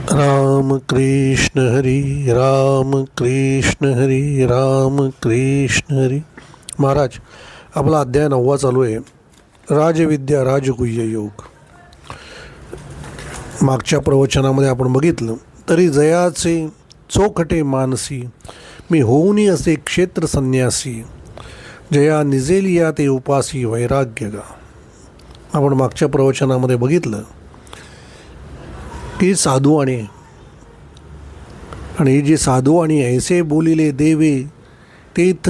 राम कृष्ण हरी राम कृष्ण हरी राम कृष्ण हरी. महाराज, आपला अध्याय 9वा चालू आहे. राजविद्या राजगुह्य योग. मागच्या प्रवचनामध्ये आपण बघितलं, तरी जयाचे चोखटे मानसी मी होऊनी असे क्षेत्र संन्यासी, जया निजेलिया ते उपासी वैराग्य गा. आपण मागच्या प्रवचनामध्ये बघितलं की साधू आणि जे साधू आणि ऐसे बोलिले देवे, तेथ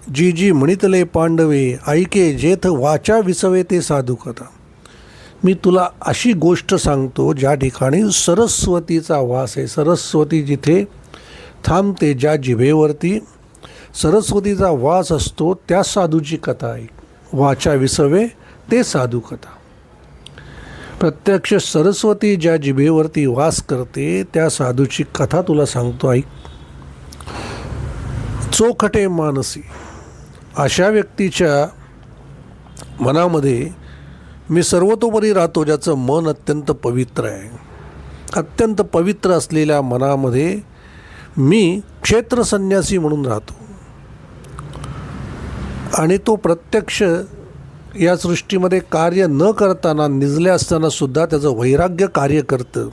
जी जी म्हणितले पांडवे, ऐके जेथ वाचा विसवे ते साधू कथा. मी तुला अशी गोष्ट सांगतो ज्या ठिकाणी सरस्वतीचा वास आहे. सरस्वती जिथे थांबते, ज्या जिभेवरती सरस्वतीचा वास असतो, त्या साधूची कथा आहे. वाचा विसवे ते साधू कथा. प्रत्यक्ष सरस्वती ज्या जिभेवरती वास करते, त्या साधूची कथा तुला सांगतो ऐक. चोखटे मानसी, अशा व्यक्तीच्या मनामध्ये मी सर्वतोपरी राहतो, ज्याचं मन अत्यंत पवित्र आहे. अत्यंत पवित्र असलेल्या मनामध्ये मी क्षेत्र संन्यासी म्हणून राहतो. आणि तो प्रत्यक्ष या सृष्टीमध्ये कार्य न करताना, निजले असताना सुद्धा त्याचं वैराग्य कार्य करतं.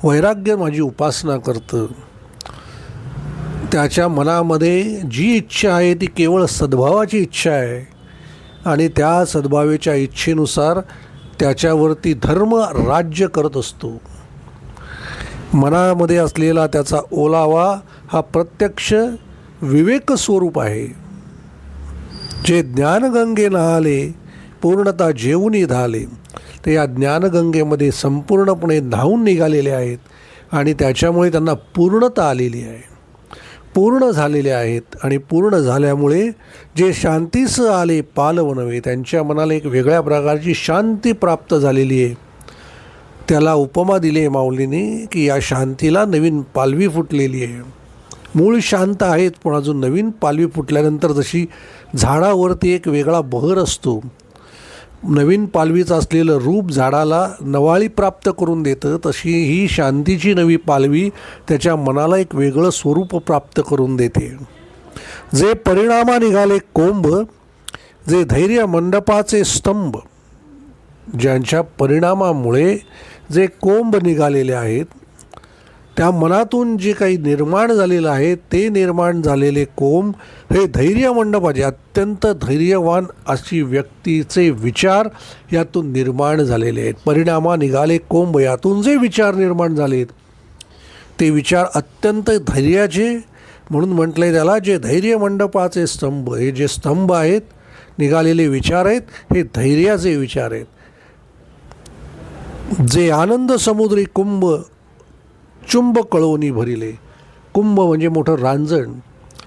वैराग्य माझी उपासना करतं. त्याच्या मनामध्ये जी इच्छा आहे ती केवळ सद्भावाची इच्छा आहे. आणि त्या सद्भावेच्या इच्छेनुसार त्याच्यावरती धर्म राज्य करत असतो. मनामध्ये असलेला त्याचा ओलावा हा प्रत्यक्ष विवेक स्वरूप आहे. जे ज्ञानगंगे नहाले पूर्णता जेवूनी धाले, ते या ज्ञानगंगेमध्ये संपूर्णपणे न्हावून निघालेले आहेत. आणि त्याच्यामुळे त्यांना पूर्णता आलेली आहे, पूर्ण झालेले आहेत. आणि पूर्ण झाल्यामुळे जे शांतीस आले पालवनवे, त्यांच्या मनाला एक वेगळ्या प्रकारची शांती प्राप्त झालेली आहे. त्याला उपमा दिली आहे माऊलीने की या शांतीला नवीन पालवी फुटलेली आहे. मूळ शांत आहेत, पण अजून नवीन पालवी फुटल्यानंतर जशी झाडावरती एक वेगळा बहर असतो, नवीन पालवीचं असलेलं रूप झाडाला नवाळी प्राप्त करून देतं, तशी ही शांतीची नवी पालवी त्याच्या मनाला एक वेगळं स्वरूप प्राप्त करून देते. जे परिणामा निघाले कोंभ, जे धैर्य मंडपाचे स्तंभ, ज्यांच्या परिणामामुळे जे कोंभ निघालेले आहेत, त्या मनातून जे काही निर्माण झालेलं आहे, ते निर्माण झालेले कोंब हे धैर्य मंडपाचे, अत्यंत धैर्यवान अशी व्यक्तीचे विचार यातून निर्माण झालेले आहेत. परिणामा निघाले कोंब, यातून जे विचार निर्माण झालेत ते विचार अत्यंत धैर्याचे, म्हणून म्हटलं आहे त्याला जे धैर्य मंडपाचे स्तंभ. हे जे स्तंभ आहेत, निघालेले विचार आहेत, हे धैर्याचे विचार आहेत. जे आनंद समुद्री कुंभ चुंब कळवणी भरिले. कुंभ म्हणजे मोठं रांजण.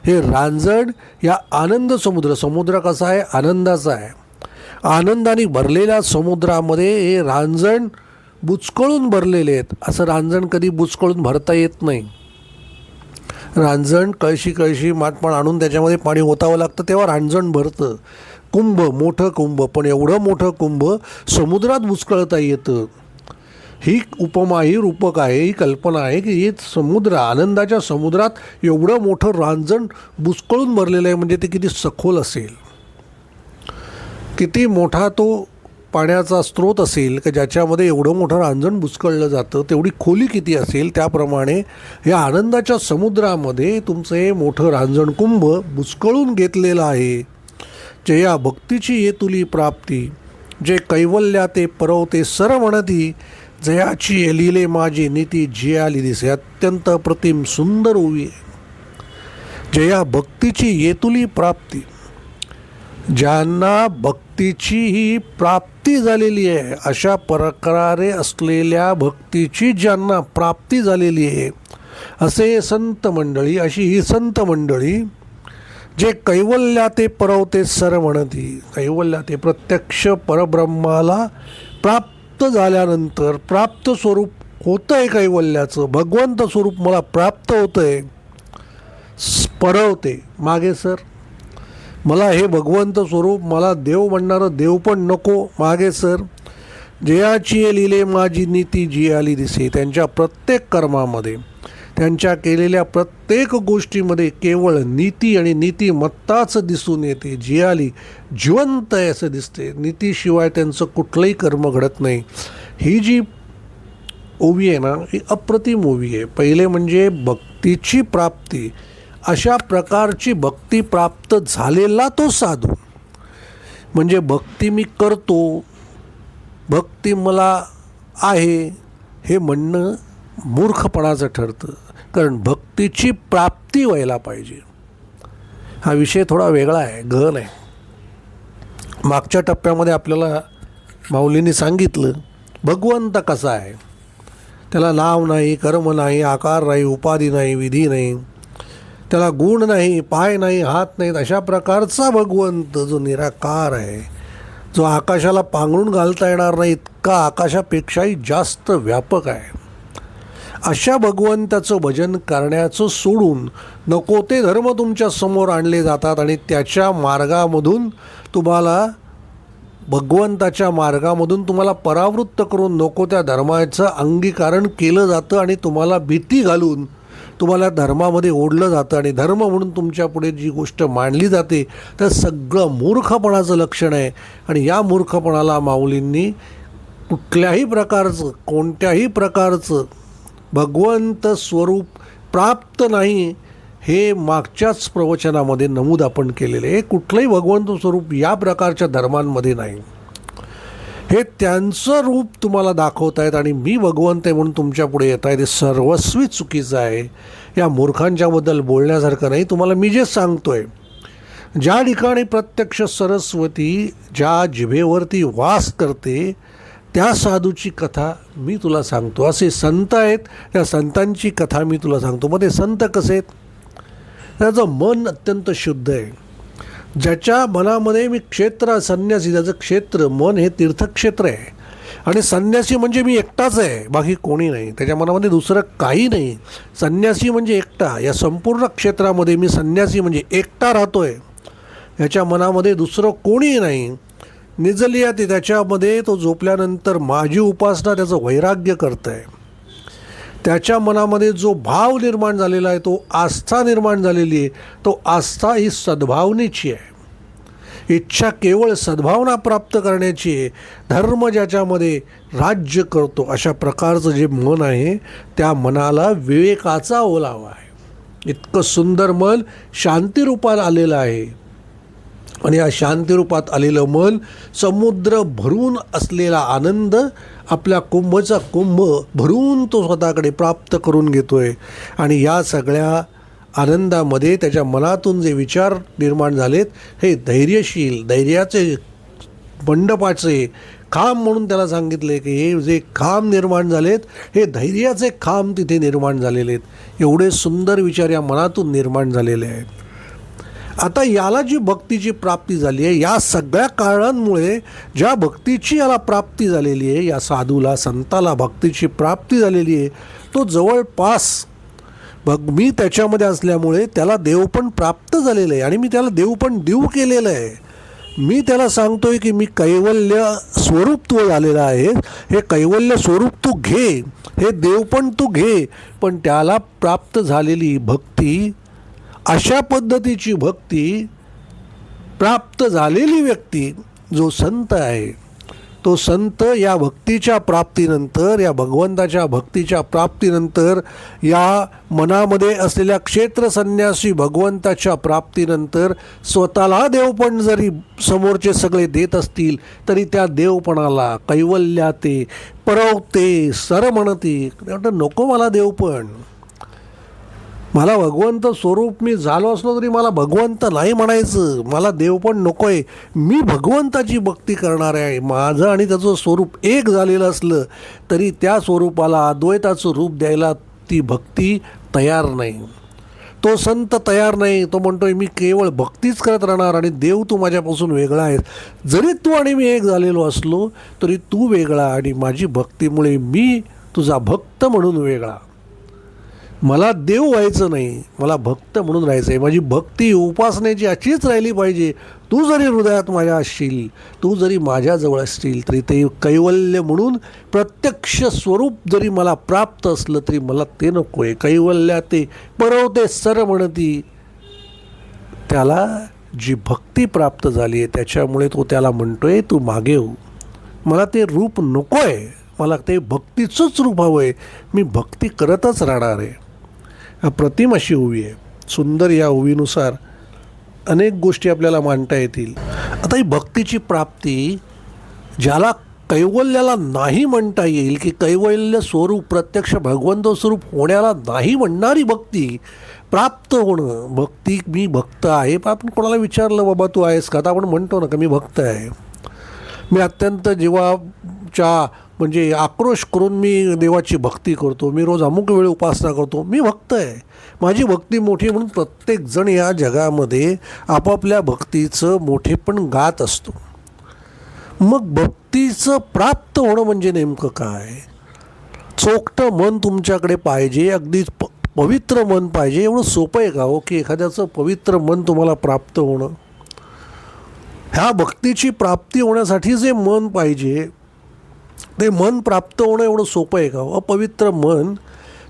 हे रांजण या आनंद समुद्र कसा आहे? आनंदाचा आहे. आनंदाने भरलेल्या समुद्रामध्ये हे रांजण बुचकळून भरलेले आहेत. असं रांजण कधी बुचकळून भरता येत नाही. रांजण कळशी माठपण आणून त्याच्यामध्ये पाणी ओतावं लागतं, तेव्हा रांजण भरतं. कुंभ, मोठं कुंभ, पण एवढं मोठं कुंभ समुद्रात बुचकळता येतं. ही उपमा, ही रूपक आहे, ही कल्पना आहे की हे समुद्र, आनंदाच्या समुद्रात एवढं मोठं रांजण बुचकळून भरलेलं आहे, म्हणजे ते किती सखोल असेल, किती मोठा तो पाण्याचा स्रोत असेल की ज्याच्यामध्ये एवढं मोठं रांजण बुचकळलं जातं, तेवढी खोली किती असेल. त्याप्रमाणे या आनंदाच्या समुद्रामध्ये तुमचं हे मोठं रांजण कुंभ बुचकळून घेतलेलं आहे. जे या भक्तीची येतुली प्राप्ती, जे कैवल्या ते परवते सर म्हणती, जयाची लिहिले माझी नीती जियाली दिसे. अत्यंत अप्रतिम सुंदर ओवी. जया भक्तीची येतुली प्राप्ती, ज्यांना भक्तीची ही प्राप्ती झालेली आहे, अशा प्रकारे असलेल्या भक्तीची ज्यांना प्राप्ती झालेली आहे, असे संत मंडळी, अशी ही संत मंडळी, जे कैवल्या ते परवते सर म्हणती. कैवल्या ते प्रत्यक्ष परब्रह्माला प्राप्त झाल्यानंतर प्राप्त स्वरूप होतं आहे कैवल्याचं, भगवंत स्वरूप मला प्राप्त होतं आहे. परवते मागे सर, मला हे भगवंत स्वरूप, मला देव म्हणणारं देव पण नको, मागे सर. जयाची लिहिले माझी नीती जियाली दिसे. त्यांच्या प्रत्येक कर्मामध्ये, त्यांच्या केलेल्या प्रत्येक गोष्टीमध्ये केवळ नीती आणि नीतिमत्ताच दिसून येते. जियाली जिवंत आहे असं दिसते. नीतीशिवाय त्यांचं कुठलंही कर्म घडत नाही. ही जी ओवी आहे ना, ही अप्रतिम ओवी आहे. पहिले म्हणजे भक्तीची प्राप्ती. अशा प्रकारची भक्ती प्राप्त झालेला तो साधू, म्हणजे भक्ती मी करतो, भक्ती मला आहे, हे म्हणणं मूर्खपणाचं ठरतं. कारण भक्तीची प्राप्ती व्हायला पाहिजे. हा विषय थोडा वेगळा आहे, गहन आहे. मागच्या टप्प्यामध्ये आपल्याला माऊलींनी सांगितलं भगवंत कसा आहे. त्याला नाव नाही, कर्म नाही, आकार नाही, उपाधी नाही, विधी नाही, त्याला गुण नाही, पाय नाही, हात नाहीत. अशा प्रकारचा भगवंत जो निराकार आहे, जो आकाशाला पांघरून घालता येणार नाही इतका आकाशापेक्षाही जास्त व्यापक आहे, अशा भगवंताचं भजन करण्याचं सोडून नको ते धर्म तुमच्या समोर आणले जातात आणि त्याच्या मार्गामधून तुम्हाला, भगवंताच्या मार्गामधून तुम्हाला परावृत्त करून नको त्या धर्माचं अंगीकरण केलं जातं आणि तुम्हाला भीती घालून तुम्हाला धर्मामध्ये ओढलं जातं. आणि धर्म म्हणून तुमच्या पुढे जी गोष्ट मांडली जाते तर सगळं मूर्खपणाचं लक्षण आहे. आणि या मूर्खपणाला माऊलींनी कुठल्याही प्रकारचं, कोणत्याही प्रकारचं भगवंत स्वरूप प्राप्त नाही हे मागच्याच प्रवचनामध्ये नमूद आपण केलेले. हे कुठलंही भगवंत स्वरूप या प्रकारच्या धर्मांमध्ये नाही. हे त्यांचं रूप तुम्हाला दाखवत आहेत आणि मी भगवंत आहे म्हणून तुमच्या पुढे येत आहे, ते सर्वस्वी चुकीचं आहे. या मूर्खांच्याबद्दल बोलण्यासारखं नाही. तुम्हाला मी जे सांगतोय, ज्या ठिकाणी प्रत्यक्ष सरस्वती ज्या जिभेवरती वास करते त्या साधूची कथा मी तुला सांगतो. असे संत आहेत, त्या संतांची कथा मी तुला सांगतो. मग ते संत कसे आहेत? त्याचं मन अत्यंत शुद्ध आहे. ज्याच्या मनामध्ये मी क्षेत्र, संन्यासी ज्याचं क्षेत्र मन हे तीर्थक्षेत्र आहे आणि संन्यासी म्हणजे मी एकटाच आहे, बाकी कोणी नाही, त्याच्या मनामध्ये दुसरं काही नाही. संन्यासी म्हणजे एकटा. या संपूर्ण क्षेत्रामध्ये मी संन्यासी म्हणजे एकटा राहतोय, याच्या मनामध्ये दुसरं कोणी नाही. निजलिया ते त्याच्यामध्ये तो झोपल्यानंतर माझी उपासना त्याचं वैराग्य करत आहे. त्याच्या मनामध्ये जो भाव निर्माण झालेला आहे, तो आस्था निर्माण झालेली आहे, तो आस्था ही सद्भावनेची आहे. इच्छा केवळ सद्भावना प्राप्त करण्याची आहे. धर्म ज्याच्यामध्ये राज्य करतो अशा प्रकारचं जे मन आहे त्या मनाला विवेकाचा ओलावा आहे. इतकं सुंदर मन शांतिरूपात आलेलं आहे आणि या शांतिरूपात आलेलं मन समुद्र भरून असलेला आनंद, आपल्या कुंभचा कुंभ भरून तो स्वतःकडे प्राप्त करून घेतो आहे. आणि या सगळ्या आनंदामध्ये त्याच्या मनातून जे विचार निर्माण झालेत हे धैर्यशील, धैर्याचे मंडपाचे खांब म्हणून त्याला सांगितले की हे जे खांब निर्माण झालेत हे धैर्याचे खांब तिथे निर्माण झालेले आहेत. एवढे सुंदर विचार या मनातून निर्माण झालेले आहेत. आता याला जी भक्तीची प्राप्ती झाली आहे, या सगळ्या कारणांमुळे ज्या भक्तीची याला प्राप्ती झालेली आहे, या साधूला, संताला भक्तीची प्राप्ती झालेली आहे, तो जवळपास मी त्याच्यामध्ये असल्यामुळे त्याला देव पण प्राप्त झालेलं आहे आणि मी त्याला देव पण देऊ केलेलं आहे. मी त्याला सांगतोय की मी कैवल्य स्वरूप तू झालेलं आहे, हे कैवल्य स्वरूप तू घे, हे देव पण तू घे. पण त्याला प्राप्त झालेली भक्ती, अशा पद्धतीची भक्ती प्राप्त झालेली व्यक्ती जो संत आहे, तो संत या भक्तीच्या प्राप्तीनंतर, या भगवंताच्या भक्तीच्या प्राप्तीनंतर, या मनामध्ये असलेल्या क्षेत्र संन्यासी भगवंताच्या प्राप्तीनंतर स्वतःला देवपण जरी समोरचे सगळे देत असतील तरी त्या देवपणाला, कैवल्याते, परवते, सरमणती, नको मला देवपण, मला भगवंत स्वरूप मी झालो असलो तरी मला भगवंत नाही म्हणायचं, मला देव पण नको आहे, मी भगवंताची भक्ती करणार आहे. माझं आणि त्याचं स्वरूप एक झालेलं असलं तरी त्या स्वरूपाला अद्वैताचं रूप द्यायला ती भक्ती तयार नाही. तो संत तयार नाही. तो म्हणतोय मी केवळ भक्तीच करत राहणार आणि देव तू माझ्यापासून वेगळा आहेस. जरी तू आणि मी एक झालेलो असलो तरी तू वेगळा आणि माझी भक्तीमुळे मी तुझा भक्त म्हणून वेगळा. मला देव व्हायचं नाही, मला भक्त म्हणून राहायचं आहे. माझी भक्ती उपासनेची अशीच राहिली पाहिजे. तू जरी हृदयात माझ्या असशील, तू जरी माझ्याजवळ असशील, तरी ते कैवल्य म्हणून प्रत्यक्ष स्वरूप जरी मला प्राप्त असलं तरी मला ते नको आहे. कैवल्या ते परवते सर म्हणती, त्याला जी भक्ती प्राप्त झाली आहे त्याच्यामुळे तो त्याला म्हणतो आहे तू मागे हो, मला ते रूप नको आहे, मला ते भक्तीचंच रूप हवं आहे, मी भक्ती करतच राहणार आहे. अप्रतिम अशी ओवी आहे, सुंदर. या ओवीनुसार अनेक गोष्टी आपल्याला मांडता येतील. आता ही भक्तीची प्राप्ती ज्याला कैवल्याला नाही म्हणता येईल, की कैवल्य स्वरूप प्रत्यक्ष भगवंत स्वरूप होण्याला नाही म्हणणारी भक्ती प्राप्त होणं. भक्ती, मी भक्त आहे, पण आपण कोणाला विचारलं बाबा तू आहेस का, आता आपण म्हणतो ना का मी भक्त आहे. मी अत्यंत जीवाच्या म्हणजे आक्रोश करून मी देवाची भक्ती करतो, मी रोज अमुक वेळ उपासना करतो, मी भक्त आहे, माझी भक्ती मोठी. म्हणून प्रत्येकजण या जगामध्ये आपापल्या भक्तीचं मोठेपण गात असतो. मग भक्तीचं प्राप्त होणं म्हणजे नेमकं काय? चोखटं मन तुमच्याकडे पाहिजे, अगदी पवित्र मन पाहिजे. एवढं सोपं आहे का हो की एखाद्याचं पवित्र मन तुम्हाला प्राप्त होणं? ह्या भक्तीची प्राप्ती होण्यासाठी जे मन पाहिजे ते मन प्राप्त होणं एवढं सोपं आहे का? अपवित्र मन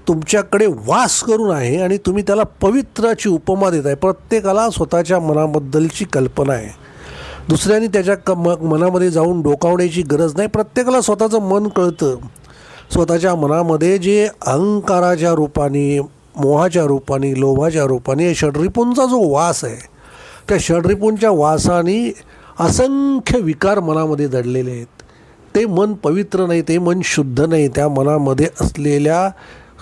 तुमच्याकडे वास करून आहे आणि तुम्ही त्याला पवित्राची उपमा देत आहे. प्रत्येकाला स्वतःच्या मनाबद्दलची कल्पना आहे, दुसऱ्यांनी त्याच्या मनामध्ये जाऊन डोकावण्याची गरज नाही. प्रत्येकाला स्वतःचं मन कळतं. स्वतःच्या मनामध्ये जे अहंकाराच्या रूपाने, मोहाच्या रूपाने, लोभाच्या रूपाने षड्रिपूंचा जो वास आहे, त्या षड्रिपूंच्या वासाने असंख्य विकार मनामध्ये दडलेले आहेत. ते मन पवित्र नाही, ते मन शुद्ध नाही. त्या मनामध्ये असलेल्या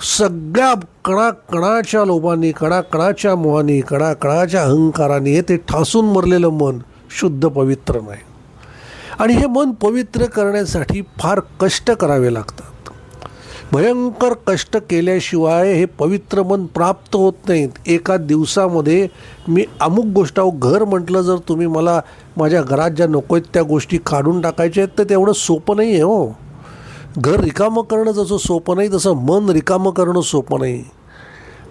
सगळ्या कणाकणाच्या लोभाने, कणाकणाच्या मोहाने, कणाकणाच्या अहंकाराने ते ठासून मरलेलं मन शुद्ध पवित्र नाही. आणि हे मन पवित्र करण्यासाठी फार कष्ट करावे लागतात. भयंकर कष्ट केल्याशिवाय हे पवित्र मन प्राप्त होत नाहीत. एका दिवसामध्ये मी अमुक गोष्ट, घर म्हटलं, जर तुम्ही मला माझ्या घरात ज्या नको आहेत त्या गोष्टी काढून टाकायच्या आहेत तर तेवढं सोपं नाही आहे हो. घर रिकामं करणं जसं सोपं नाही तसं मन रिकामं करणं सोपं नाही.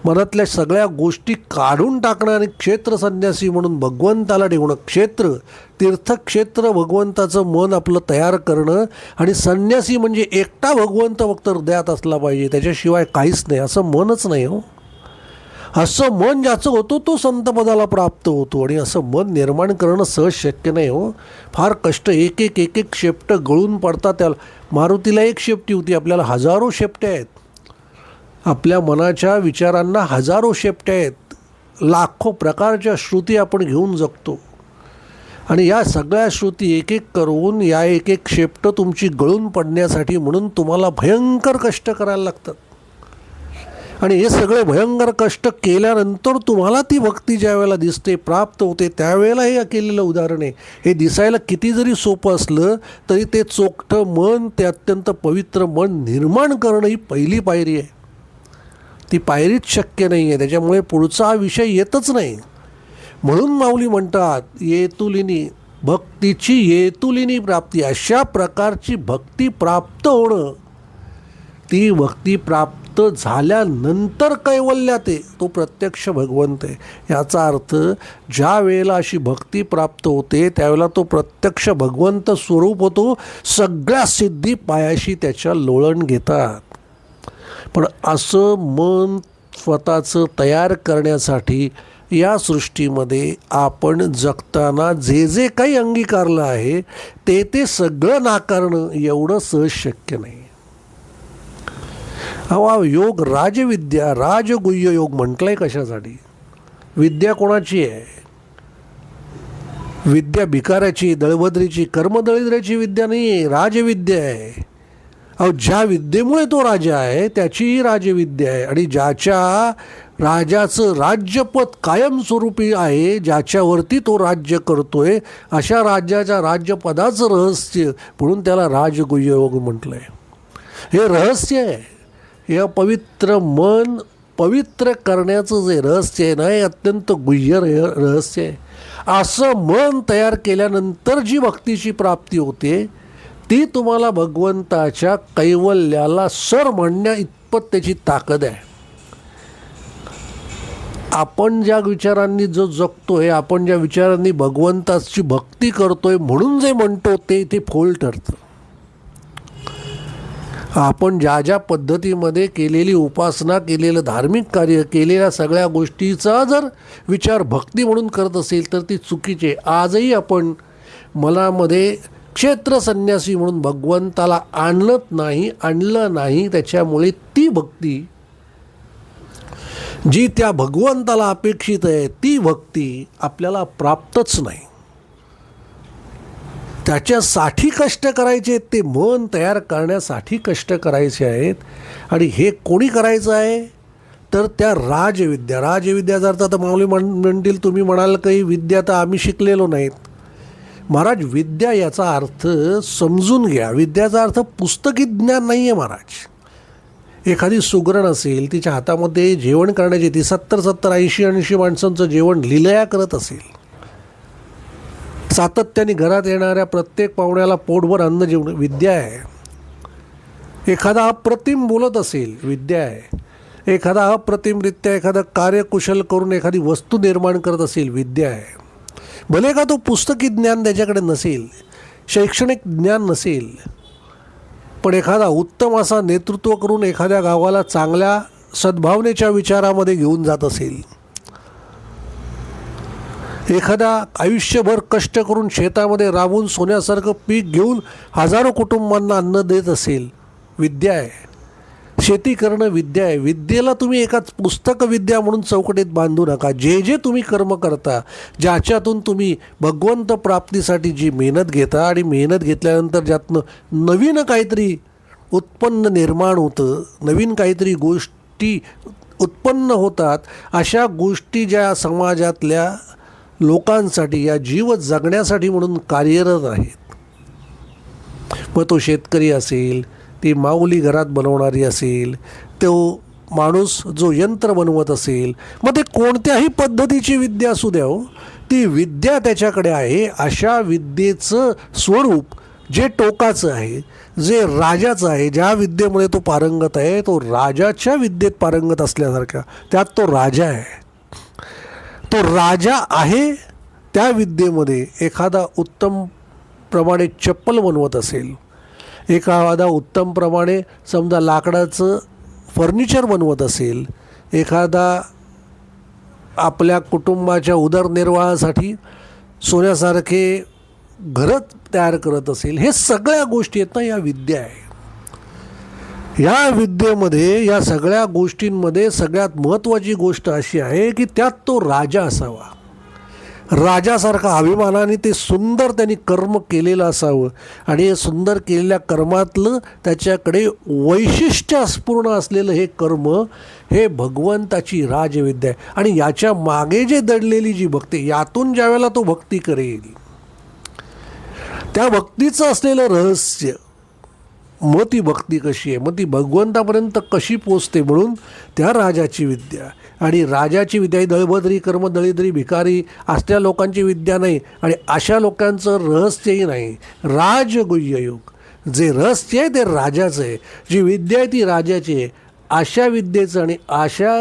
मनातल्या सगळ्या गोष्टी काढून टाकणं आणि क्षेत्र संन्यासी म्हणून भगवंताला ठेवणं, क्षेत्र, तीर्थक्षेत्र भगवंताचं मन आपलं तयार करणं. आणि संन्यासी म्हणजे एकटा भगवंत फक्त हृदयात असला पाहिजे, त्याच्याशिवाय काहीच नाही, असं मनच नाही हो. असं मन ज्याचं होतो तो संतपदाला प्राप्त होतो. आणि असं मन निर्माण करणं सहज शक्य नाही हो. फार कष्ट, एक एक एक एक शेपटं गळून पडतात. त्याला मारुतीला एक शेपटी होती, आपल्याला हजारो शेपट्या आहेत. आपल्या मनाच्या विचारांना हजारो शेपट्या आहेत. लाखो प्रकारच्या श्रुती आपण घेऊन जगतो. आणि या सगळ्या श्रुती एक एक करून या एक एक शेपटं तुमची गळून पडण्यासाठी म्हणून तुम्हाला भयंकर कष्ट करायला लागतात. आणि हे सगळे भयंकर कष्ट केल्यानंतर तुम्हाला ती भक्ती ज्या वेळेला दिसते, प्राप्त होते, त्यावेळेला हे केलेलं उदाहरण आहे. हे दिसायला किती जरी सोपं असलं तरी ते चोखटं मन, ते अत्यंत पवित्र मन निर्माण करणं ही पहिली पायरी आहे. ती पायरीच शक्य नाही आहे. त्याच्यामुळे पुढचा हा विषय येतच नाही. म्हणून माऊली म्हणतात, येतुलिनी भक्तीची येतुलिनी प्राप्ती. अशा प्रकारची भक्ती प्राप्त होणं, ती भक्ती प्राप्त झाल्यानंतर कैवल्यात आहे, तो प्रत्यक्ष भगवंत आहे. याचा अर्थ ज्या वेळेला अशी भक्ती प्राप्त होते त्यावेळेला तो प्रत्यक्ष भगवंत स्वरूप होतो. सगळ्या सिद्धी पायाशी त्याच्या लोळण घेतात. पण असं मन स्वतःचं तयार करण्यासाठी या सृष्टीमध्ये आपण जगताना जे जे काही अंगीकारलं आहे ते ते सगळं नाकारणं एवढं सहज शक्य नाही. हा योग राजविद्या, राजगुह्य योग म्हटलंय कशासाठी? विद्या कोणाची आहे? विद्या भिकाऱ्याची, दळभद्रीची, कर्मदळिद्राची विद्या नाही आहे, राजविद्या आहे. अहो, ज्या विद्येमुळे तो राजा आहे त्याचीही राजविद्या आहे. आणि ज्याच्या राजाचं राज्यपद कायमस्वरूपी आहे, ज्याच्यावरती तो राज्य करतोय, अशा राज्याच्या राज्यपदाचं रहस्य म्हणून त्याला राजगुह्य योग म्हटलं आहे. हे रहस्य आहे. हे पवित्र मन पवित्र करण्याचं जे रहस्य आहे ना, हे अत्यंत गुह्य रहस्य आहे. असं मन तयार केल्यानंतर जी भक्तीची प्राप्ती होते ती तुम्हाला भगवंताच्या कैवल्याला सर म्हणण्या इतपत त्याची ताकद आहे. आपण ज्या विचारांनी जो जगतोय, आपण ज्या विचारांनी भगवंताची भक्ती करतोय म्हणून जे म्हणतो ते इथे फोल ठरतं. आपण ज्या ज्या पद्धतीमध्ये केलेली उपासना, केलेलं धार्मिक कार्य, केलेल्या सगळ्या गोष्टीचा जर विचार भक्ती म्हणून करत असेल तर ती चुकीचे. आजही आपण मनामध्ये क्षेत्र संन्यासी म्हणून भगवंताला आणलं नाही. त्याच्यामुळे ती भक्ती जी त्या भगवंताला अपेक्षित आहे ती भक्ती आपल्याला प्राप्तच नाही. त्याच्यासाठी कष्ट करायचे आहेत, ते मन तयार करण्यासाठी कष्ट करायचे आहेत. आणि हे कोणी करायचं आहे तर त्या राजविद्याचा अर्थ, आता माऊली म्हणतील तुम्ही म्हणाल काही विद्या तर आम्ही शिकलेलो नाहीत. महाराज, विद्या याचा अर्थ समजून घ्या. विद्याचा अर्थ पुस्तकी ज्ञान नाही आहे महाराज. एखादी सुगरण असेल, तिच्या हातामध्ये जेवण करण्याची, ती 70 80 माणसांचं जेवण लिलया करत असेल, सातत्याने घरात येणाऱ्या प्रत्येक पाहुण्याला पोटभर अन्न जेवण, विद्या आहे. एखादा अप्रतिम बोलत असेल, विद्या आहे. एखादा अप्रतिमरित्या एखादं कार्यकुशल करून एखादी वस्तू निर्माण करत असेल, विद्या आहे. भले का तो पुस्तकी ज्ञान त्याच्याकडे नसेल, शैक्षणिक ज्ञान नसेल, पण एखादा उत्तम असा नेतृत्व करून एखाद्या गावाला चांगल्या सद्भावनेच्या विचारामध्ये घेऊन जात असेल, एखादा आयुष्यभर कष्ट करून शेतामध्ये राबून सोन्यासारखं पीक घेऊन हजारो कुटुंबांना अन्न देत असेल, विद्या आहे. शेती करणं विद्या आहे. विद्येला तुम्ही एकाच पुस्तक विद्या म्हणून चौकटीत बांधू नका. जे जे तुम्ही कर्म करता, ज्याच्यातून तुम्ही भगवंत प्राप्तीसाठी जी मेहनत घेता आणि मेहनत घेतल्यानंतर ज्यातनं नवीन काहीतरी उत्पन्न निर्माण होतं, नवीन काहीतरी गोष्टी उत्पन्न होतात, अशा गोष्टी ज्या समाजातल्या लोकांसाठी, या जीव जगण्यासाठी म्हणून कार्यरत आहेत. मग तो शेतकरी असेल, ती माऊली घरात बनवणारी असेल, तो माणूस जो यंत्र बनवत असेल, मग ते कोणत्याही पद्धतीची विद्या असू द्या, ती विद्या त्याच्याकडे आहे. अशा विद्येचं स्वरूप जे टोकाचं आहे, जे राजाचं आहे, ज्या विद्येमुळे तो पारंगत आहे, तो राजाच्या विद्येत पारंगत असल्यासारखा, त्यात तो राजा आहे. तो राजा आहे. त्या विद्येमध्ये एखादा उत्तम प्रमाणे चप्पल बनवत असेल, एखादा उत्तम प्रमाणे समजा लाकडाचं फर्निचर बनवत असेल, एखादा आपल्या कुटुंबाच्या उदरनिर्वाहासाठी सोन्यासारखे घरं तयार करत असेल, हे सगळ्या गोष्टी आहेत ना, या विद्या आहे. या विद्येमध्ये, या सगळ्या गोष्टींमध्ये सगळ्यात महत्त्वाची गोष्ट अशी आहे की त्यात तो राजा असावा. राजासारखा अभिमानाने ते सुंदर त्यांनी कर्म केलेलं असावं. आणि हे सुंदर केलेल्या कर्मातलं त्याच्याकडे वैशिष्ट्यपूर्ण असलेलं हे कर्म, हे भगवंताची राजविद्या आहे. आणि याच्या मागे जे दडलेली जी भक्ती, यातून ज्यावेळेला तो भक्ती करेल, त्या भक्तीचं असलेलं रहस्य, मग ती भक्ती कशी आहे, मग ती भगवंतापर्यंत कशी पोचते, म्हणून त्या राजाची विद्या. आणि राजाची विद्या ही दळभद्री कर्म दळिद्री भिकारी असल्या लोकांची विद्या नाही. आणि अशा लोकांचं रहस्यही नाही. राजगुह्ययोग, जे रहस्य आहे ते राजाचं आहे, जी विद्या आहे ती राजाची आहे. अशा विद्येचं आणि अशा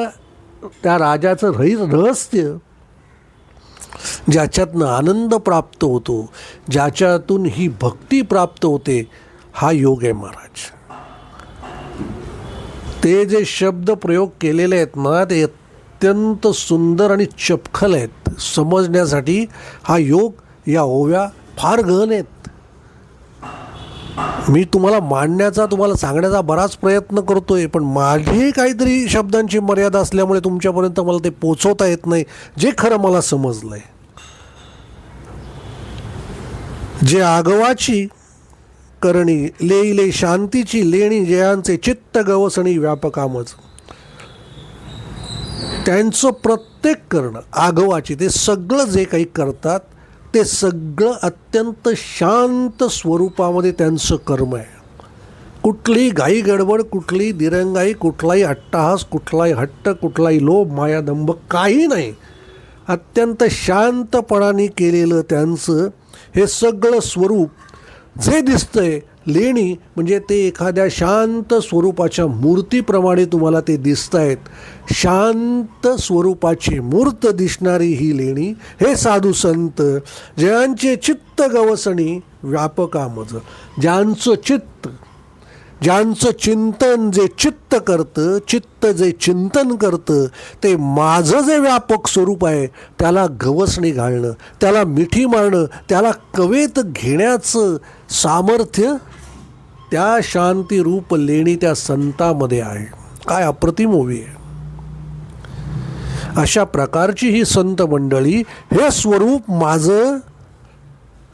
त्या राजाचं रहस्य, ज्याच्यातनं आनंद प्राप्त होतो, ज्याच्यातून ही भक्ती प्राप्त होते, हा योग आहे महाराज. ते जे शब्द प्रयोग केलेले आहेत ना, ते अत्यंत सुंदर आणि चपखल आहेत. समजण्यासाठी हा योग, या ओव्या फार गहन आहेत. मी तुम्हाला मांडण्याचा, तुम्हाला सांगण्याचा बराच प्रयत्न करतोय, पण माझी काहीतरी शब्दांची मर्यादा असल्यामुळे तुमच्यापर्यंत मला ते पोचवता येत नाही, जे खरं मला समजलं आहे. जे आगवाची करणी लेईले शांतीची लेणी, जयांचे चित्त गवसणी व्यापकामच, त्यांचं प्रत्येक करणं आगवाची, ते सगळं जे काही करतात ते सगळं अत्यंत शांत स्वरूपामध्ये त्यांचं कर्म आहे. कुठलीही घाई गडबड, कुठलीही दिरंगाई, कुठलाही अट्टहास, कुठलाही हट्ट, कुठलाही लोभ माया दंभ काही नाही. अत्यंत शांतपणाने केलेलं त्यांचं हे सगळं स्वरूप जे दिसतंय, लेणी म्हणजे ते एखाद्या शांत स्वरूपाच्या मूर्तीप्रमाणे तुम्हाला ते दिसत आहेत. शांत स्वरूपाची मूर्त दिसणारी ही लेणी हे साधू संत, ज्यांचे चित्त गवसणी व्यापकामज, ज्यांचं चिंतन जे चित्त करतं, चित्त जे चिंतन करतं ते माझं जे व्यापक स्वरूप आहे त्याला गवसणी घालणं, त्याला मिठी मारणं, त्याला कवेत घेण्याचं सामर्थ्य त्या शांतीरूप लेणी त्या संतामध्ये आहे. काय अप्रतिम ओवी आहे. अशा प्रकारची ही संत मंडळी, हे स्वरूप माझं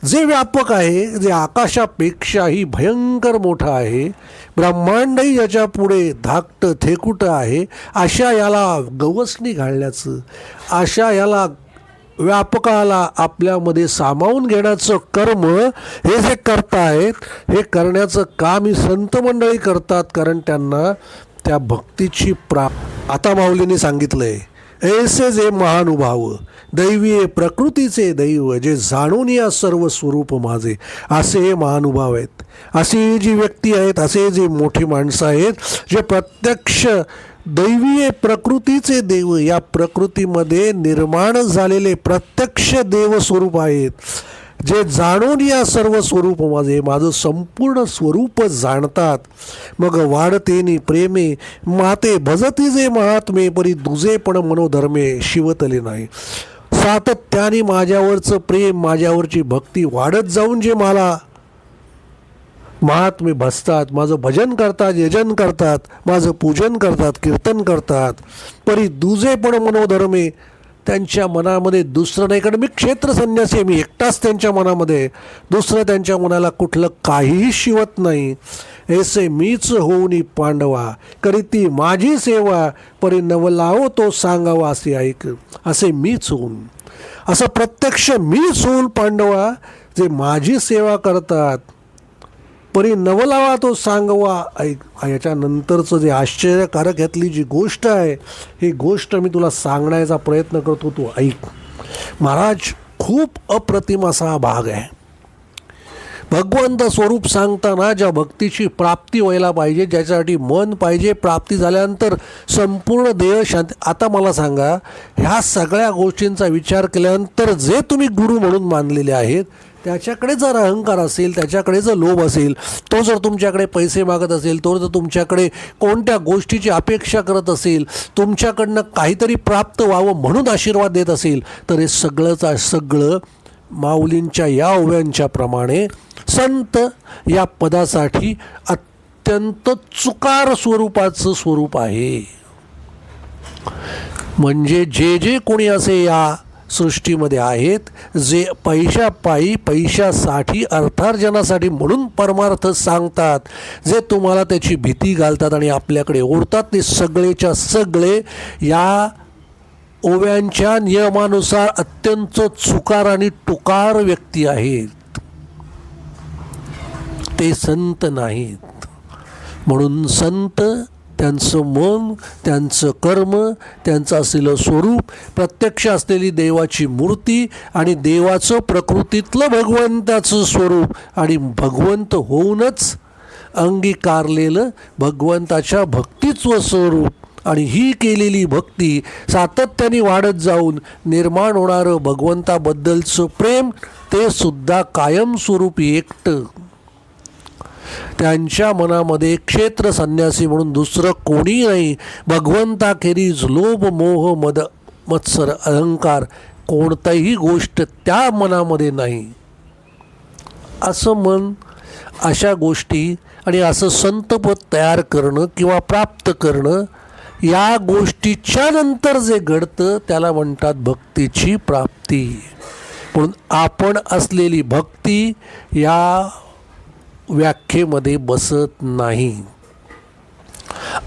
जे व्यापक आहे, जे आकाशापेक्षाही भयंकर मोठं आहे, ब्रह्मांडही याच्या पुढे धाकटं थेकुटं आहे, अशा याला गवसणी घालण्याचं, अशा याला व्यापकाला आपल्यामध्ये सामावून घेण्याचं कर्म हे जे करतायत, हे करण्याचं काम ही संत मंडळी करतात. कारण त्यांना त्या भक्तीची आता माऊलींनी सांगितलंय, ऐसे जे महानुभाव दैवीय प्रकृतीचे दैव, जे जाणून या सर्व स्वरूप माझे, असे हे महानुभाव आहेत. अशी जी व्यक्ती आहेत, असे जे मोठी माणसं आहेत, जे प्रत्यक्ष दैवीय प्रकृतीचे देव, या प्रकृतीमध्ये निर्माण झालेले प्रत्यक्ष देवस्वरूप आहेत, जे जाणून या सर्व स्वरूप माझे, माझं संपूर्ण स्वरूप जाणतात. मग वाढतेनी प्रेमे माते भजती जे महात्मे, परी दुजे पण मनोधर्मे शिवतले नाही. सातत्याने माझ्यावरचं प्रेम, माझ्यावरची भक्ती वाढत जाऊन जे मला महात्मे भजतात, माझं भजन करतात, यजन करतात, माझं पूजन करतात, कीर्तन करतात, परी दुजे पण मनोधर्मे, त्यांच्या मनामध्ये दुसरं नाही. कारण मी क्षेत्र संन्यासी आहे, मी एकटाच त्यांच्या मनामध्ये, दुसरं त्यांच्या मनाला कुठलं काहीही शिवत नाही. ऐसे मीच होऊनी पांडवा, करीती माझी सेवा, परी नवलावो तो सांगावा असे ऐक. असे मीच होऊन, असं प्रत्यक्ष मीच होऊन पांडवा जे माझी सेवा करतात, परी नवलावा तो सांगवा ऐक. याच्यानंतरचं जे आश्चर्यकारक यातली जी गोष्ट आहे, ही गोष्ट मी तुला सांगण्याचा प्रयत्न करतो, तू ऐक. महाराज, खूप अप्रतिम असा हा भाग आहे. भगवंत स्वरूप सांगताना ज्या भक्तीची प्राप्ती व्हायला पाहिजे, ज्याच्यासाठी मन पाहिजे, प्राप्ती झाल्यानंतर संपूर्ण देह शांती. आता मला सांगा, ह्या सगळ्या गोष्टींचा विचार केल्यानंतर जे तुम्ही गुरु म्हणून मानलेले आहेत, त्याच्याकडे जर अहंकार असेल, त्याच्याकडे जर लोभ असेल, तो जर तुमच्याकडे पैसे मागत असेल, तो जर तुमच्याकडे कोणत्या गोष्टीची अपेक्षा करत असेल, तुमच्याकडनं काहीतरी प्राप्त व्हावं म्हणून आशीर्वाद देत असेल, तर हे सगळं माऊलींच्या या ओव्यांच्या प्रमाणे संत या पदासाठी अत्यंत चुकार स्वरूपाचं स्वरूप आहे. म्हणजे जे कोणी असे या सृष्टीमध्ये आहेत, जे पैशापायी, पैशासाठी, अर्थार्जनासाठी म्हणून परमार्थ सांगतात, जे तुम्हाला त्याची भीती घालतात आणि आपल्याकडे ओढतात, ते सगळेच्या सगळे या ओव्यांच्या नियमानुसार अत्यंत चुकार आणि टुकार व्यक्ती आहेत. ते संत नाहीत. म्हणून संत, त्यांचं मन, त्यांचं कर्म, त्यांचं असलेलं स्वरूप, प्रत्यक्ष असलेली देवाची मूर्ती आणि देवाचं प्रकृतीतलं भगवंताचं स्वरूप आणि भगवंत होऊनच अंगीकारलेलं भगवंताच्या भक्तीचं स्वरूप आणि ही केलेली भक्ती सातत्याने वाढत जाऊन निर्माण होणारं भगवंताबद्दलचं प्रेम, ते सुद्धा कायमस्वरूपी एकटं. त्यांच्या मनामध्ये क्षेत्र संन्यासी म्हणून दुसरं कोणी नाही. भगवंताखेरीज लोभ, मोह, मद, मत्सर, अहंकार कोणताही गोष्ट त्या मनामध्ये नाही. असं मन, अशा गोष्टी आणि असं संतपद तयार करणं किंवा प्राप्त करणं, या गोष्टीच्या नंतर जे घडतं त्याला म्हणतात भक्तीची प्राप्ती. म्हणून आपण असलेली भक्ती या व्याख्येमध्ये बसत नाही.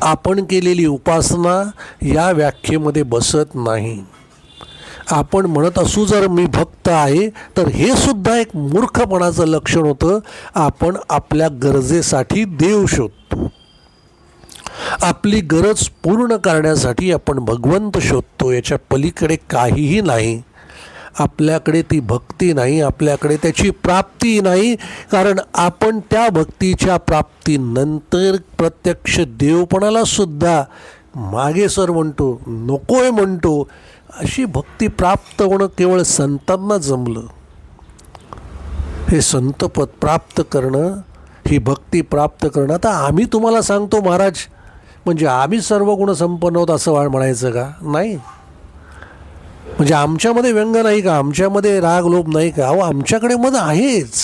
आपण केलेली उपासना या व्याख्येमध्ये बसत नाही. आपण म्हणत असू जर मी भक्त आहे, तर हे सुद्धा एक मूर्खपणाचं लक्षण होतं. आपण आपल्या गरजेसाठी देव शोधतो, आपली गरज पूर्ण करण्यासाठी आपण भगवंत शोधतो, याच्या पलीकडे काहीही नाही. आपल्याकडे ती भक्ती नाही, आपल्याकडे त्याची प्राप्ती नाही. कारण आपण त्या भक्तीच्या प्राप्तीनंतर प्रत्यक्ष देवपणाला सुद्धा मागे सर म्हणतो, नकोय म्हणतो. अशी भक्ती प्राप्त होणं केवळ संतांना जमलं. हे संतपद प्राप्त करणं, ही भक्ती प्राप्त करणं. आता आम्ही तुम्हाला सांगतो महाराज म्हणजे आम्ही सर्व गुण संपन्न होत असं म्हणायचं का? नाही. म्हणजे आमच्यामध्ये व्यंग नाही का? आमच्यामध्ये राग लोभ नाही का? अहो आमच्याकडे मग आहेच.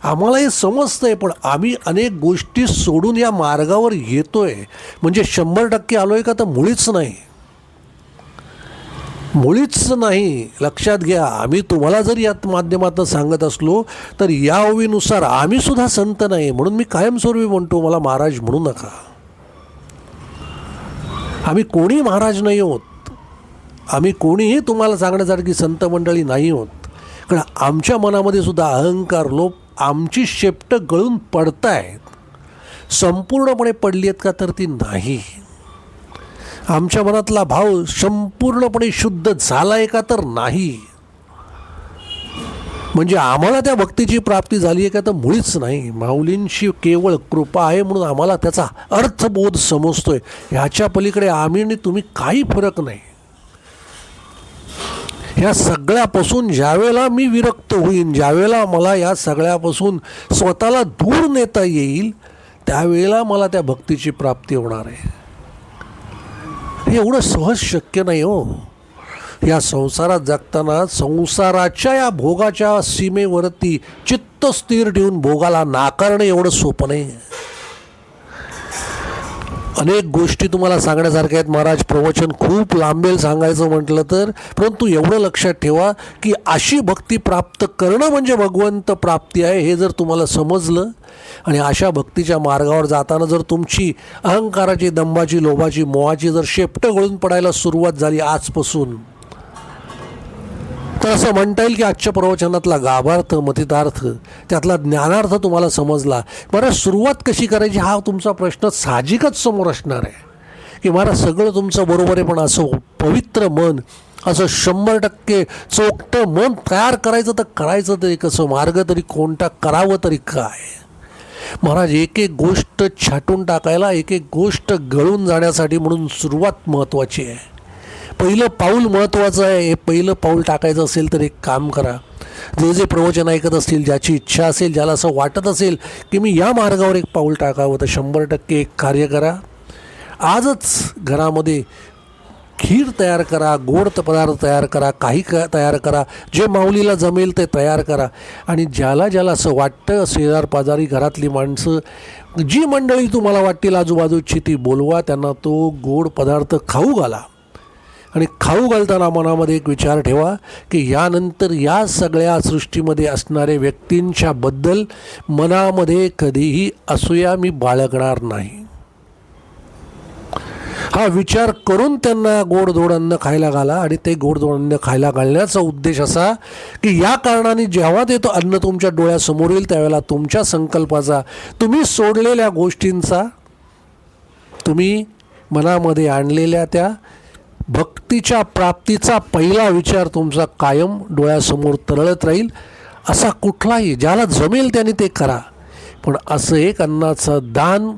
आम्हाला हे समजतं आहे, पण आम्ही अनेक गोष्टी सोडून या मार्गावर येतो आहे. म्हणजे 100% आलो आहे का? तर मुळीच नाही, मुळीच नाही. लक्षात घ्या, आम्ही तुम्हाला जर या माध्यमातून सांगत असलो तर या ओवीनुसार आम्ही सुद्धा संत नाही. म्हणून मी कायमस्वरूपी म्हणतो, मला महाराज म्हणू नका. आम्ही कोणी महाराज नाही होत, आम्ही कोणीही तुम्हाला सांगण्यासारखी संत मंडळी नाही होत. कारण आमच्या मनामध्ये सुद्धा अहंकार लोभ आमची शेपटं गळून पडतायत. संपूर्णपणे पडली आहेत का? तर ती नाही. आमच्या मनातला भाव संपूर्णपणे शुद्ध झाला आहे का? तर नाही. म्हणजे आम्हाला त्या भक्तीची प्राप्ती झाली आहे का? तर मुळीच नाही. माऊलींची केवळ कृपा आहे म्हणून आम्हाला त्याचा अर्थबोध समजतोय. ह्याच्या पलीकडे आम्ही आणि तुम्ही काही फरक नाही. ह्या सगळ्यापासून ज्यावेळेला मी विरक्त होईन, ज्यावेळेला मला या सगळ्यापासून स्वतःला दूर नेता येईल, त्यावेळेला मला त्या भक्तीची प्राप्ती होणार आहे. हे एवढं सहज शक्य नाही हो. या संसारात जगताना संसाराच्या या भोगाच्या सीमेवरती चित्त स्थिर ठेवून भोगाला नाकारणं एवढं सोपं नाही. अनेक गोष्टी तुम्हाला सांगण्यासारख्या आहेत महाराज. प्रवचन खूप लांबेल सांगायचं म्हटलं तर. परंतु एवढं लक्षात ठेवा की अशी भक्ती प्राप्त करणं म्हणजे भगवंत प्राप्ती आहे. हे जर तुम्हाला समजलं आणि अशा भक्तीच्या मार्गावर जाताना जर तुमची अहंकाराची, दंभाची, लोभाची, मोहाची जर शेपटं गळून पडायला सुरुवात झाली आजपासून, तर असं म्हणता येईल की आजच्या प्रवचनातला गाभार्थ, मतितार्थ, त्यातला ज्ञानार्थ तुम्हाला समजला. बरं, सुरुवात कशी करायची हा तुमचा प्रश्न साहजिकच समोर असणार आहे की महाराज सगळं तुमचं बरोबर आहे, पण असं पवित्र मन, असं 100% चोखटं मन तयार करायचं तर करायचं तरी कसं? मार्ग तरी कोणता? करावं तरी काय? महाराज एक एक गोष्ट छाटून टाकायला, एक एक गोष्ट गळून जाण्यासाठी म्हणून सुरुवात महत्त्वाची आहे. पहिलं पाऊल महत्त्वाचं आहे. हे पहिलं पाऊल टाकायचं असेल तर एक काम करा. जे जे प्रवचन ऐकत असतील, ज्याची इच्छा असेल, ज्याला असं वाटत असेल की मी या मार्गावर एक पाऊल टाकावं, तर 100% एक कार्य करा. आजच घरामध्ये खीर तयार करा, गोड पदार्थ तयार करा, काही तयार करा, जे माऊलीला जमेल ते तयार करा. आणि ज्याला ज्याला असं वाटतं, शेजार पाजारी, घरातली माणसं, जी मंडळी तुम्हाला वाटतील आजूबाजूची, ती बोलवा, त्यांना तो गोड पदार्थ खाऊ घाला. आणि खाऊ घालताना मनामध्ये एक विचार ठेवा की यानंतर या सगळ्या सृष्टीमध्ये असणाऱ्या व्यक्तींच्याबद्दल मनामध्ये कधीही असूया मी बाळगणार नाही. हा विचार करून त्यांना गोडधोड अन्न खायला घाला. आणि ते गोडधोड अन्न खायला घालण्याचा उद्देश असा की या कारणाने जेव्हा ते तो अन्न तुमच्या डोळ्यासमोर येईल त्यावेळेला तुमच्या संकल्पाचा, तुम्ही सोडलेल्या गोष्टींचा, तुम्ही मनामध्ये आणलेल्या त्या भक्तीच्या प्राप्तीचा पहिला विचार तुमचा कायम डोळ्यासमोर तरळत राहील. असा कुठलाही, ज्याला जमेल त्याने ते करा, पण असं एक अन्नाचं दान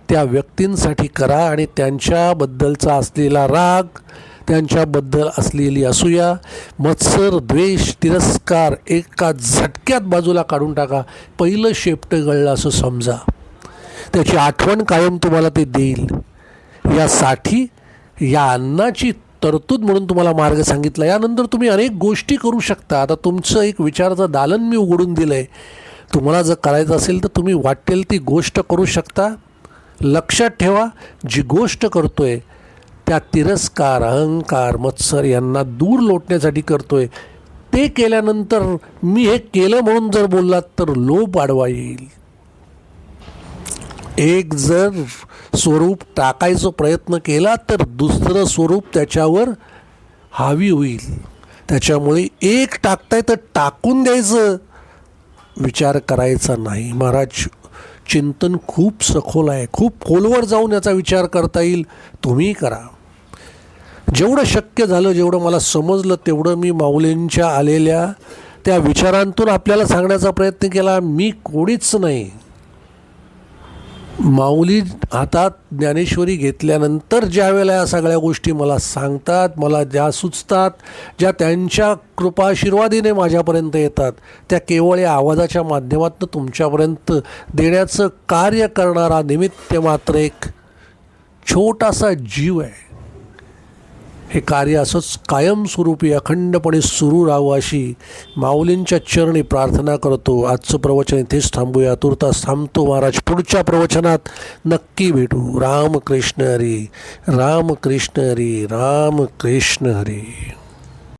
त्या व्यक्तींसाठी करा. आणि त्यांच्याबद्दलचा असलेला राग, त्यांच्याबद्दल असलेली असूया, मत्सर, द्वेष, तिरस्कार एका झटक्यात बाजूला काढून टाका. पहिलं शेपटं गळलं असं समजा. त्याची आठवण कायम तुम्हाला ते देईल. यासाठी या अन्नाची तरतूद म्हणून तुम्हाला मार्ग सांगितला. यानंतर तुम्ही अनेक गोष्टी करू शकता. आता तुमचं एक विचाराचं दालन मी उघडून दिलं आहे. तुम्हाला जर करायचं असेल तर तुम्ही वाटेल ती गोष्ट करू शकता. लक्षात ठेवा, जी गोष्ट करतोय त्या तिरस्कार, अहंकार, मत्सर यांना दूर लोटण्यासाठी करतोय. ते केल्यानंतर मी हे केलं म्हणून जर बोललात तर लोभ वाढवा येईल. एक जर स्वरूप टाकायचा प्रयत्न केला तर दुसरं स्वरूप त्याच्यावर हावी होईल. त्याच्यामुळे एक टाकताय तर टाकून द्यायचं, विचार करायचा नाही. महाराज चिंतन खूप सखोल आहे, खूप खोलवर जाऊन याचा विचार करता येईल. तुम्ही करा. जेवढं शक्य झालं, जेवढं मला समजलं तेवढं मी माऊलींच्या आलेल्या त्या विचारांतून आपल्याला सांगण्याचा प्रयत्न केला. मी कोणीच नाही. माऊली हातात ज्ञानेश्वरी घेतल्यानंतर ज्या वेळेला या सगळ्या गोष्टी मला सांगतात, मला ज्या सुचतात, ज्या त्यांच्या कृपाशीर्वादीने माझ्यापर्यंत येतात, त्या केवळ या आवाजाच्या माध्यमातून तुमच्यापर्यंत देण्याचं कार्य करणारा निमित्त मात्र एक छोटासा जीव आहे. हे कार्य असंच कायमस्वरूपी अखंडपणे सुरू राहावं अशी माऊलींच्या चरणी प्रार्थना करतो. आजचं प्रवचन इथेच थांबूया. तुर्तास थांबतो महाराज. पुढच्या प्रवचनात नक्की भेटू. रामकृष्ण हरी, रामकृष्ण हरी, रामकृष्ण हरी.